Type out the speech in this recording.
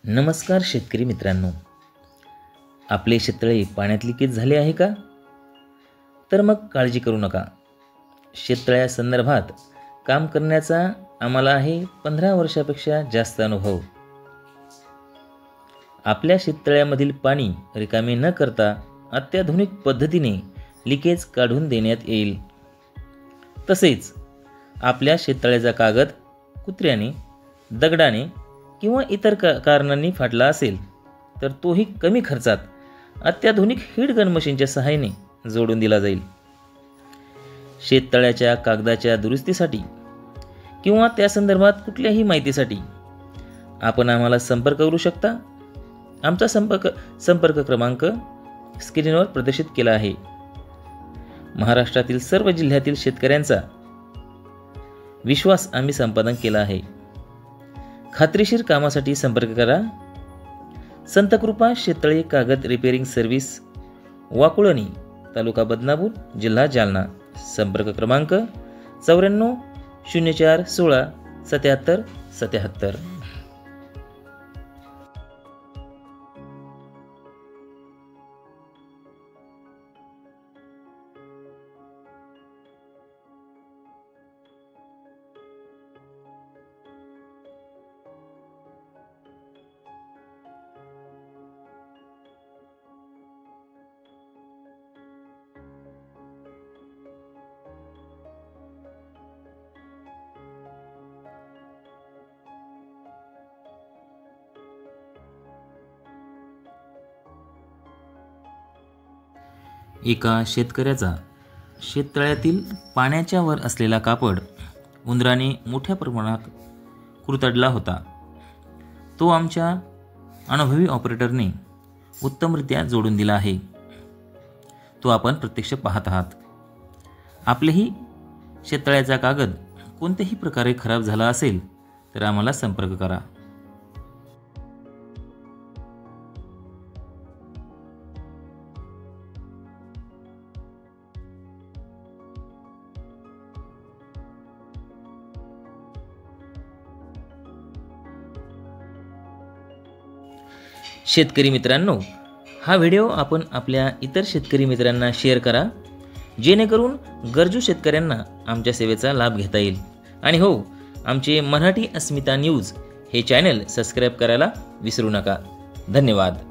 नमस्कार शेतकरी मित्रांनो, आपले शेततळे पाण्यात लिकेज झाले आहे का? तर मग काळजी करू नका. शेततळ्यासंदर्भात काम करण्याचा आम्हाला आहे 15 वर्षापेक्षा जास्त अनुभव. आपल्या शेततळ्यामधील पाणी रिकामे न करता अत्याधुनिक पद्धतीने लिकेज काढून देण्यात येईल. तसेच आपल्या शेततळ्याचा कागद कुत्र्याने, दगडाने किंवा इतर कारणांनी फाटला असेल तर तोही कमी खर्चात अत्याधुनिक हीट गन मशीनच्या सहाय्याने जोडून दिला जाईल. शेततळ्याच्या कागदाच्या दुरुस्तीसाठी किंवा त्या संदर्भात कुठल्याही माहितीसाठी आपण आम्हाला संपर्क करू शकता. आमचा संपर्क क्रमांक स्क्रीनवर प्रदर्शित केला आहे. महाराष्ट्रातील सर्व जिल्ह्यातील शेतकऱ्यांचा विश्वास आम्ही संपादन केला आहे. खात्रीशीर कामासाठी संपर्क करा. संतकृपा शेततळे कागद रिपेअरिंग सर्व्हिस, वाकुळणी, तालुका बदनापूर, जिल्हा जालना. संपर्क क्रमांक 94 04 16 77 77. एका शेतकऱ्याचा शेततळ्यातील पाण्याच्या वर असलेला कापड उंदराने मोठ्या प्रमाणात कुरतडला होता. तो आमच्या अनुभवी ऑपरेटरने उत्तमरित्या जोडून दिला आहे. तो आपण प्रत्यक्ष पाहत आहात. आपलेही शेततळ्याचा कागद कोणत्याही प्रकारे खराब झाला असेल तर आम्हाला संपर्क करा. शेतकरी मित्रांनो, हा व्हिडिओ आपण आपल्या इतर शेतकरी मित्रांना शेअर करा, जेणेकरून गरजू शेतकऱ्यांना आमच्या सेवेचा लाभ घेता येईल. आणि हो, आमचे मराठी अस्मिता न्यूज हे चॅनल सबस्क्राईब करायला विसरू नका. धन्यवाद.